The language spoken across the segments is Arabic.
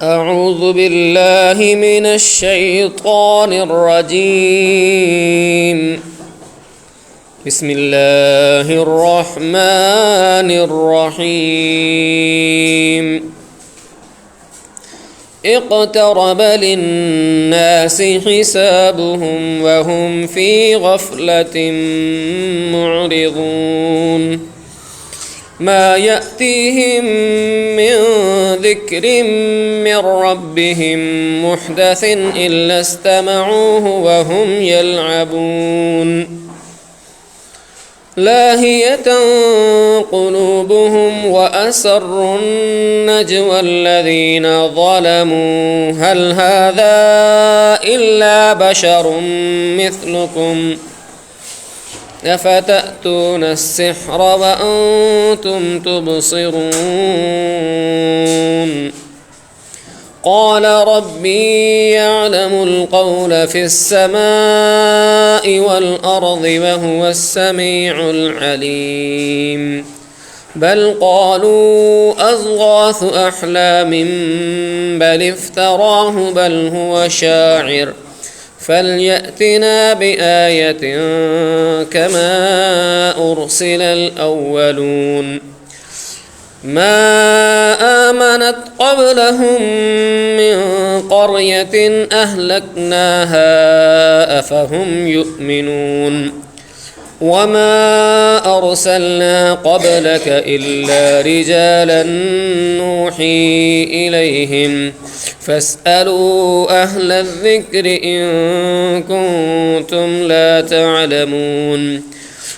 أعوذ بالله من الشيطان الرجيم. بسم الله الرحمن الرحيم. اقترب للناس حسابهم وهم في غفلة معرضون. ما يأتيهم من ذكر من ربهم محدث إلا استمعوه وهم يلعبون. لاهية قلوبهم وأسروا النجوى الذين ظلموا هل هذا إلا بشر مثلكم أفتأتون السحر وأنتم تبصرون. قال ربي يعلم القول في السماء والأرض وهو السميع العليم. بل قالوا أضغاث أحلام بل افتراه بل هو شاعر فليأتنا بآية كما أرسل الأولون. ما آمنت قبلهم من قرية أهلكناها أفهم يؤمنون. وما أرسلنا قبلك إلا رجالا نوحي إليهم فاسألوا أهل الذكر إن كنتم لا تعلمون.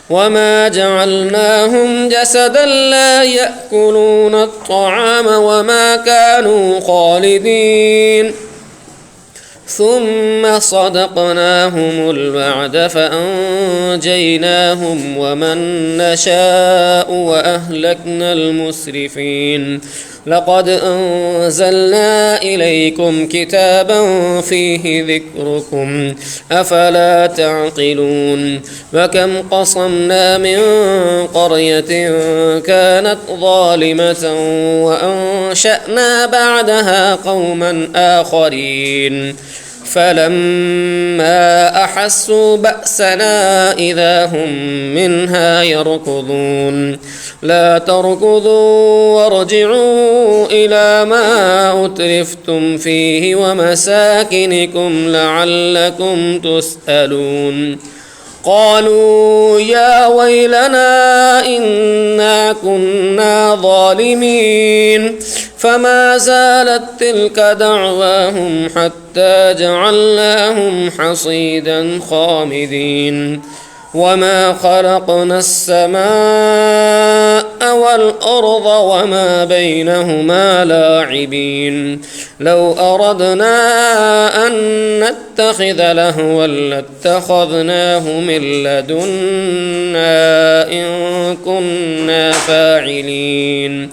وما جعلناهم جسدا لا يأكلون الطعام وما كانوا خالدين ثم صدقناهم الوعد فأنجيناهم ومن نشاء وأهلكنا المسرفين. لقد أنزلنا إليكم كتابا فيه ذكركم أفلا تعقلون. وكم قصمنا من قرية كانت ظالمة وأنشأنا بعدها قوما آخرين فلما أحسوا بأسنا إذا هم منها يركضون. لا تركضوا وارجعوا إلى ما أترفتم فيه ومساكنكم لعلكم تسألون. قالوا يا ويلنا إنا كنا ظالمين فما زالت تلك دعواهم حتى جعلناهم حصيدا خامدين. وما خلقنا السماء والأرض وما بينهما لاعبين. لو أردنا أن نتخذ لهوا لاتخذناه من لدنا إن كنا فاعلين.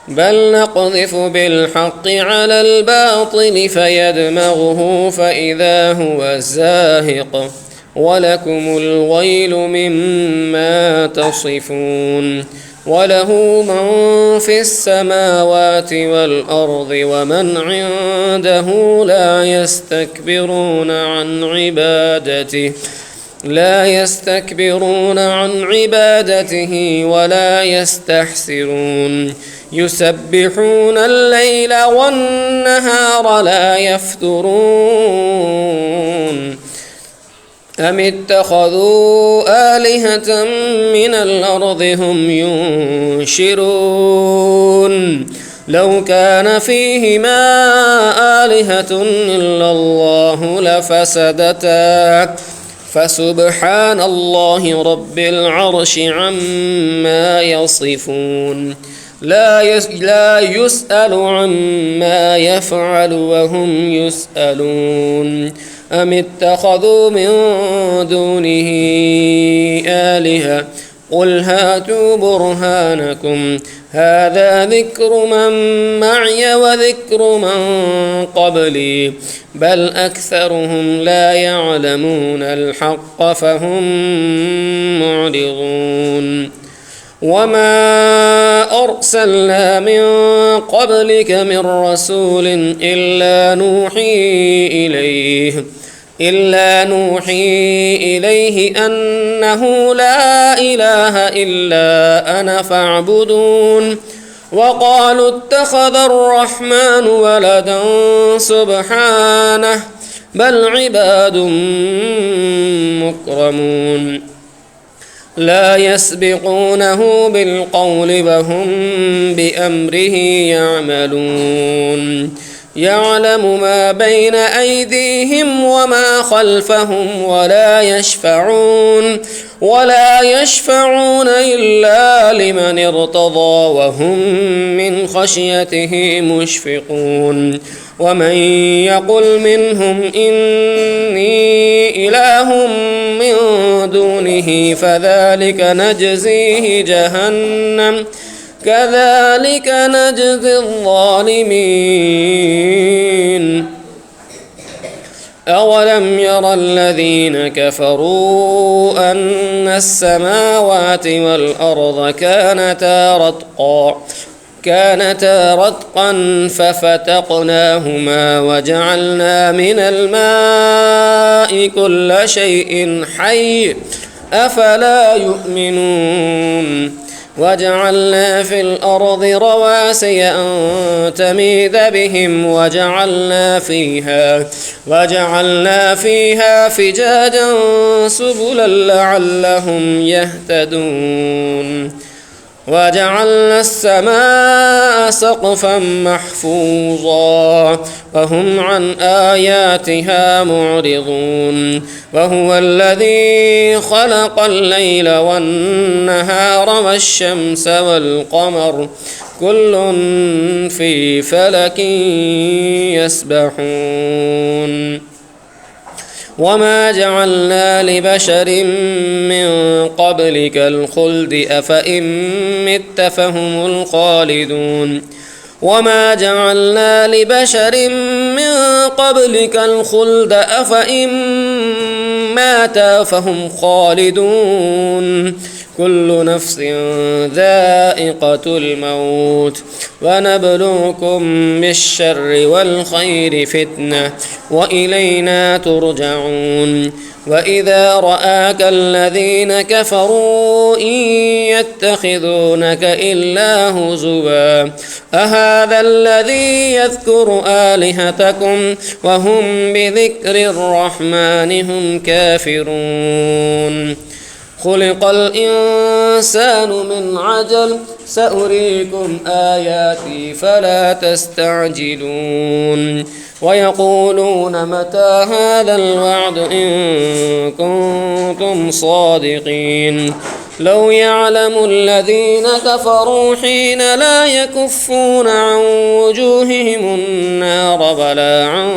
بل نقذف بالحق على الباطل فيدمغه فإذا هو زاهق ولكم الويل مما تصفون. وله من في السماوات والأرض ومن عنده لا يستكبرون عن عبادته ولا يستحسرون. يسبحون الليل والنهار لا يفترون. أم اتخذوا آلهة من الأرض هم ينشرون. لو كان فيهما آلهة إلا الله لفسدتا فسبحان الله رب العرش عما يصفون. لا يسأل عما يفعل وهم يسألون. أم اتخذوا من دونه آلهة قل هاتوا برهانكم هذا ذكر من معي وذكر من قبلي بل أكثرهم لا يعلمون الحق فهم معرضون. وما أرسلنا من قبلك من رسول إلا نوحي إليه أنه لا إله إلا أنا فاعبدون وقالوا اتخذ الرحمن ولدا سبحانه بل عباد مكرمون لا يسبقونه بالقول وهم بأمره يعملون يعلم ما بين أيديهم وما خلفهم ولا يشفعون إلا لمن ارتضى وهم من خشيته مشفقون ومن يقل منهم إني إله من دونه فذلك نجزيه جهنم كذلك نجزي الظالمين أولم ير الذين كفروا أن السماوات والأرض كانتا رتقا ففتقناهما وجعلنا من الماء كل شيء حي أفلا يؤمنون وجعلنا في الأرض رواسي أن تميد بهم وجعلنا فيها فجاجا سبلا لعلهم يهتدون وجعلنا السماء سقفا محفوظا وهم عن آياتها معرضون وهو الذي خلق الليل والنهار والشمس والقمر كل في فلك يسبحون وما جعلنا لبشر من قبلك الخلد أفإن مت فهم الخالدون وما جعلنا لبشر من قبلك الخلد أفإن مات فهم خالدون كل نفس ذائقة الموت ونبلوكم بالشر والخير فتنة وإلينا ترجعون وإذا رآك الذين كفروا إن يتخذونك إلا هزوا أهذا الذي يذكر آلهتكم وهم بذكر الرحمن هم كافرون خلق الإنسان من عجل سأريكم آياتي فلا تستعجلون ويقولون متى هذا الوعد إن كنتم صادقين لو يعلم الذين كفروا حين لا يكفون عن وجوههم النار ولا عن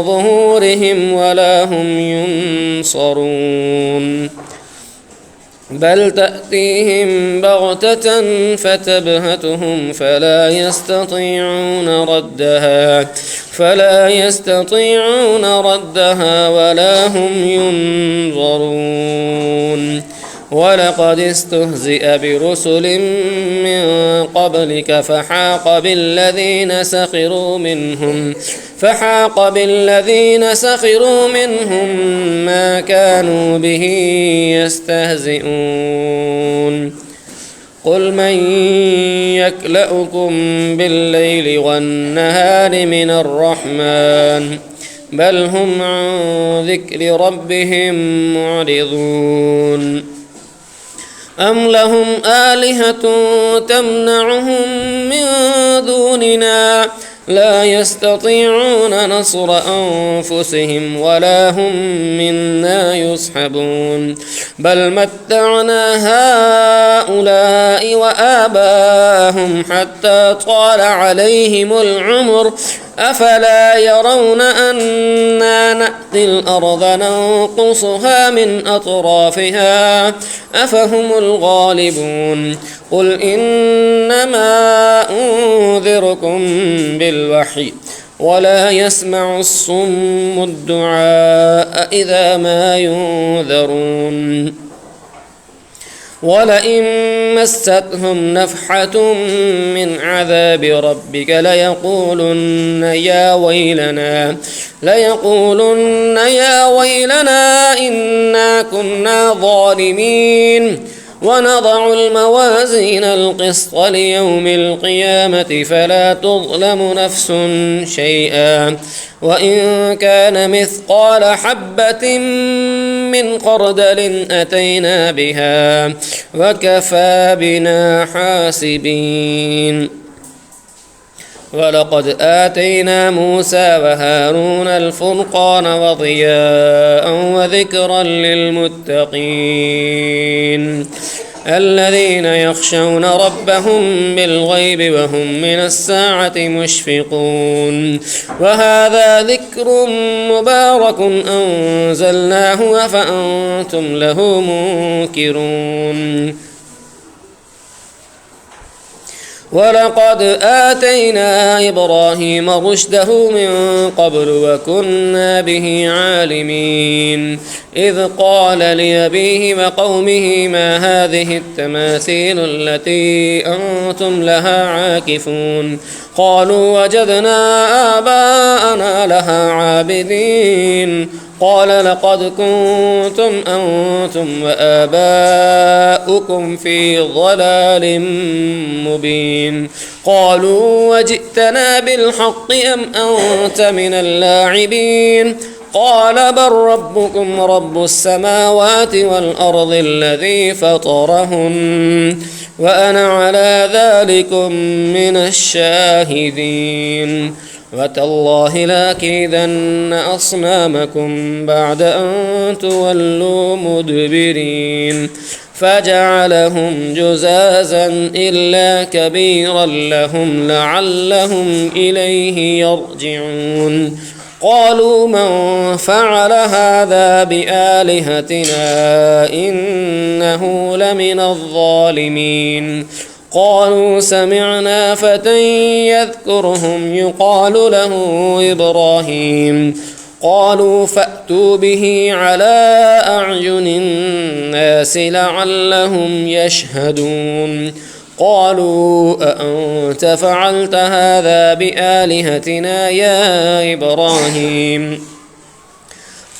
ظهورهم ولا هم ينصرون بل تأتيهم بغتة فتبهتهم فلا يستطيعون ردها ولا هم ينظرون ولقد استهزئ برسل من قبلك فحاق بالذين سخروا منهم ما كانوا به يستهزئون قل من يكلؤكم بالليل والنهار من الرحمن بل هم عن ذكر ربهم معرضون أم لهم آلهة تمنعهم من دوننا لا يستطيعون نصر أنفسهم ولا هم منا يصحبون بل متعنا هؤلاء وآباءهم حتى طال عليهم العمر أفلا يرون أنا نأتي الأرض ننقصها من أطرافها أفهم الغالبون قل إنما أنذركم بالوحي ولا يسمع الصم الدعاء إذا ما ينذرون ولئن مستهم نفحة من عذاب ربك ليقولن يا ويلنا إنا كنا ظالمين ونضع الموازين القسط ليوم القيامة فلا تظلم نفس شيئا وإن كان مثقال حبة من خردل أتينا بها وكفى بنا حاسبين. ولقد آتينا موسى وهارون الفرقان وضياء وذكرا للمتقين الذين يخشون ربهم بالغيب وهم من الساعة مشفقون. وهذا ذكر مبارك أنزلناه أفأنتم له منكرون. ولقد آتينا إبراهيم رشده من قبل وكنا به عالمين إذ قال لأبيه وقومه ما هذه التماثيل التي أنتم لها عاكفون قالوا وجدنا آباءنا لها عابدين قال لقد كنتم أنتم وآباؤكم في ضلال مبين قالوا وجئتنا بالحق أم أنت من اللاعبين قال بل ربكم رب السماوات والأرض الذي فطرهن وأنا على ذلكم من الشاهدين وتالله لأكيدن أصنامكم بعد أن تولوا مدبرين فجعلهم جزازا إلا كبيرا لهم لعلهم إليه يرجعون قالوا من فعل هذا بآلهتنا إنه لمن الظالمين قالوا سمعنا فتى يذكرهم يقال له إبراهيم قالوا فأتوا به على أعين الناس لعلهم يشهدون قالوا أأنت فعلت هذا بآلهتنا يا إبراهيم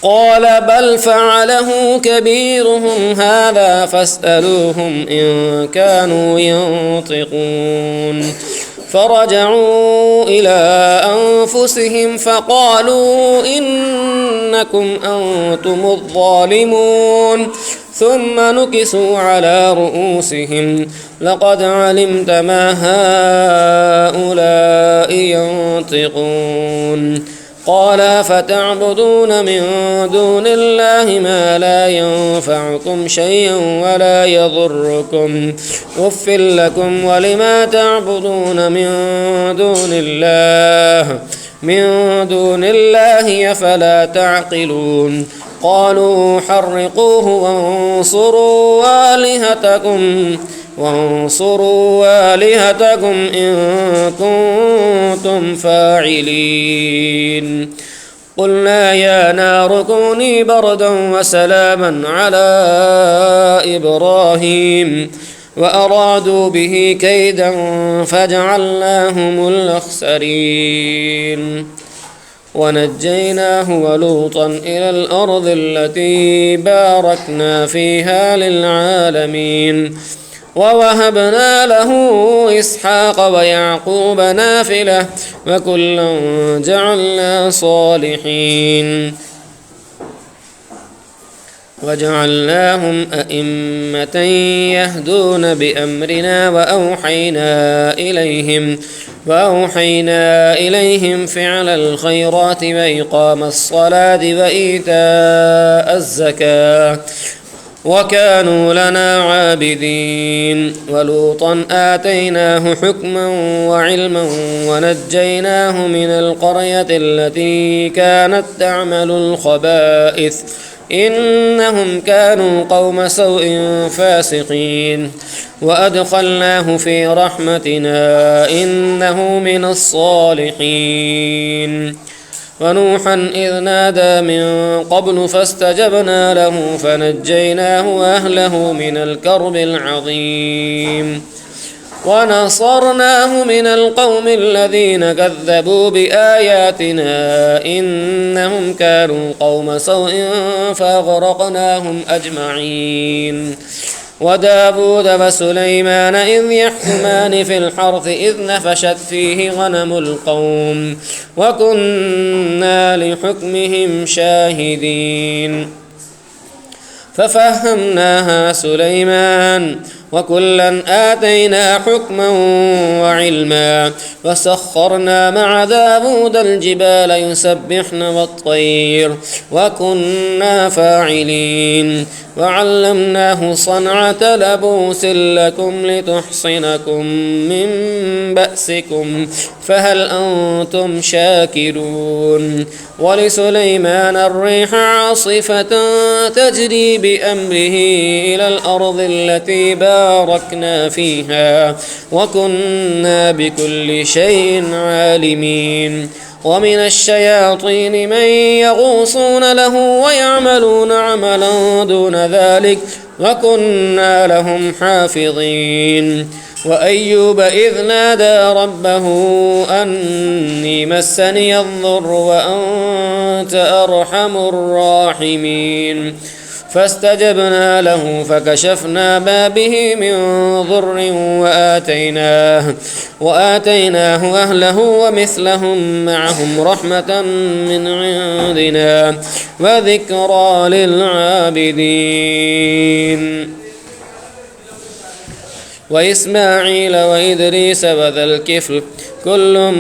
قال بل فعله كبيرهم هذا فاسألوهم إن كانوا ينطقون فرجعوا إلى أنفسهم فقالوا إنكم أنتم الظالمون ثم نكسوا على رؤوسهم لقد علمت ما هؤلاء ينطقون قال فتعبدون من دون الله ما لا ينفعكم شيئا ولا يضركم أف لكم ولما تعبدون من دون الله أفلا تعقلون قالوا حرقوه وانصروا آلهتكم إن كنتم فاعلين قلنا يا نار كوني بردا وسلاما على إبراهيم وأرادوا به كيدا فجعلناهم الأخسرين ونجيناه ولوطا إلى الأرض التي باركنا فيها للعالمين ووهبنا له إسحاق ويعقوب نافلة وكلا جعلنا صالحين وجعلناهم أئمة يهدون بأمرنا وأوحينا إليهم فعل الخيرات وإقام الصلاة وإيتاء الزكاة وكانوا لنا عابدين ولوطا آتيناه حكما وعلما ونجيناه من القرية التي كانت تعمل الخبائث إنهم كانوا قوم سوء فاسقين وأدخلناه في رحمتنا إنه من الصالحين ونوحا إذ نادى من قبل فاستجبنا له فنجيناه وأهله من الكرب العظيم ونصرناه من القوم الذين كذبوا بآياتنا إنهم كانوا قوم سوء فأغرقناهم أجمعين وداود وسليمان إذ يحكمان في الحرث إذ نفشت فيه غنم القوم وكنا لحكمهم شاهدين ففهمناها سليمان وكلا آتينا حكما وعلما وسخرنا مع داود الجبال يسبحن والطير وكنا فاعلين وعلمناه صنعة لبوس لكم لتحصنكم من بأسكم فهل أنتم شاكرون ولسليمان الريح عاصفة تجري بأمره إلى الأرض التي باركنا فيها وكنا بكل شيء عالمين ومن الشياطين من يغوصون له ويعملون عملا دون ذلك وكنا لهم حافظين وأيوب إذ نادى ربه أني مسني الضر وأنت أرحم الراحمين فاستجبنا له فكشفنا ما به من ضر وآتيناه أهله ومثلهم معهم رحمة من عندنا وذكرى للعابدين وإسماعيل وإدريس وذا الكفل كل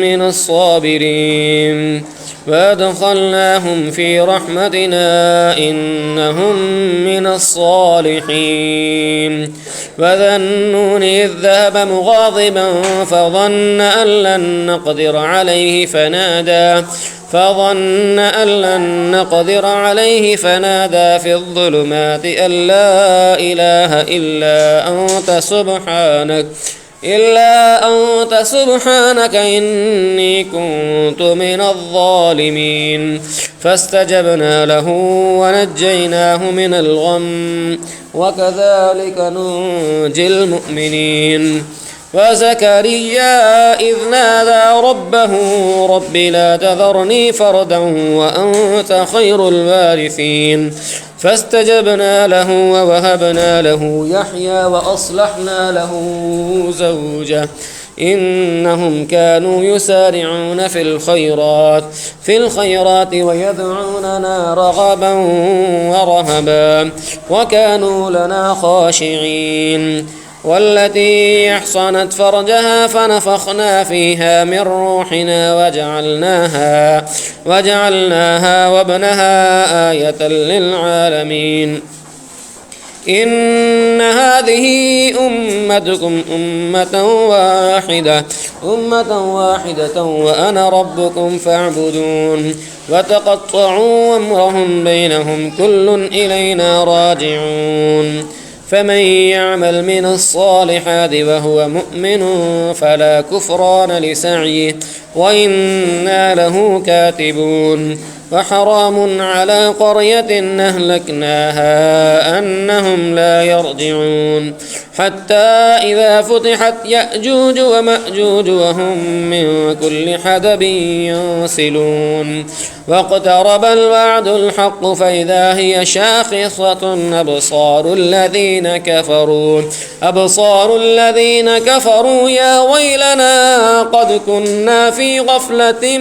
من الصابرين وأدخلناهم في رحمتنا إنهم من الصالحين وذا النون إذ ذهب مغاضبا فظن أن لن نقدر عليه فنادى في الظلمات أن لا إله إلا أنت سبحانك إني كنت من الظالمين فاستجبنا له ونجيناه من الغم وكذلك ننجي المؤمنين وزكريا إذ نادى ربه رب لا تذرني فردا وأنت خير الوارثين فاستجبنا له ووهبنا له يحيى وأصلحنا له زوجه إنهم كانوا يسارعون في الخيرات ويدعوننا رغبا ورهبا وكانوا لنا خاشعين والتي أحصنت فرجها فنفخنا فيها من روحنا وجعلناها وابنها آية للعالمين إن هذه أمتكم أمة واحدة وأنا ربكم فاعبدون وتقطعوا أمرهم بينهم كل إلينا راجعون فمن يعمل من الصالحات وهو مؤمن فلا كفران لسعيه وإنا له كاتبون وحرام على قرية أهلكناها أنهم لا يرجعون حتى إذا فتحت يأجوج ومأجوج وهم من كل حدب ينسلون واقترب الوعد الحق فإذا هي شاخصة أبصار الذين كفروا يا ويلنا قد كنا في غفلة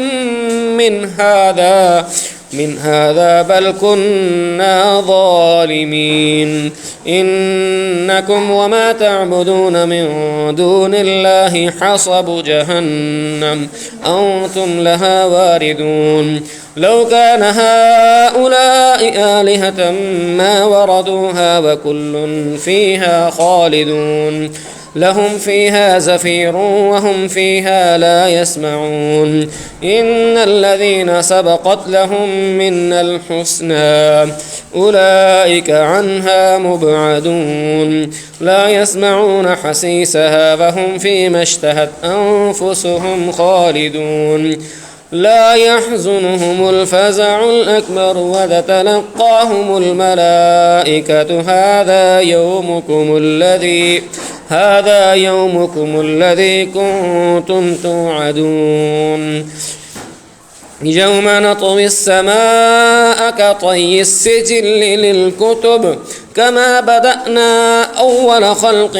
من هذا بل كنا ظالمين إنكم وما تعبدون من دون الله حصب جهنم أنتم لها واردون لو كان هؤلاء آلهة ما وردوها وكل فيها خالدون لهم فيها زفير وهم فيها لا يسمعون إن الذين سبقت لهم منا الحسنى أولئك عنها مبعدون لا يسمعون حسيسها وهم فيما اشتهت أنفسهم خالدون لا يحزنهم الفزع الأكبر وتتلقاهم الملائكة هذا يومكم الذي كنتم توعدون يوم نطوي السماء كطي السجل للكتب كما بدأنا أول خلق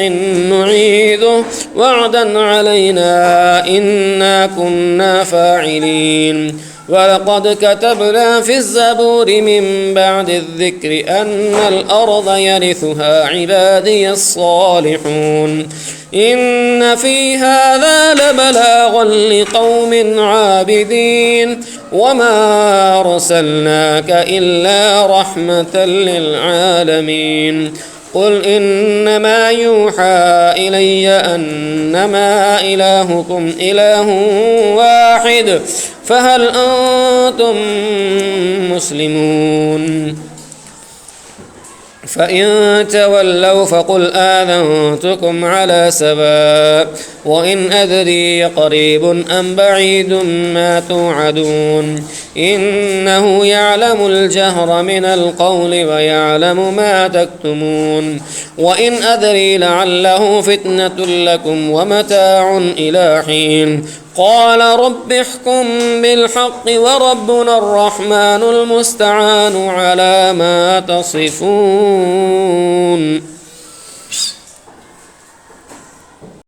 نعيده وعدا علينا إنا كنا فاعلين ولقد كتبنا في الزبور من بعد الذكر أن الأرض يرثها عبادي الصالحون إن في هذا لبلاغا لقوم عابدين وما أرسلناك إلا رحمة للعالمين قل إنما يوحى إلي أنما إلهكم إله واحد فهل أنتم مسلمون فإن تولوا فقل آذنتكم على سواء وإن أدري قريب أم بعيد ما توعدون إنه يعلم الجهر من القول ويعلم ما تكتمون وإن أدري لعله فتنة لكم ومتاع إلى حين قال رب احكم بالحق وربنا الرحمن المستعان على ما تصفون.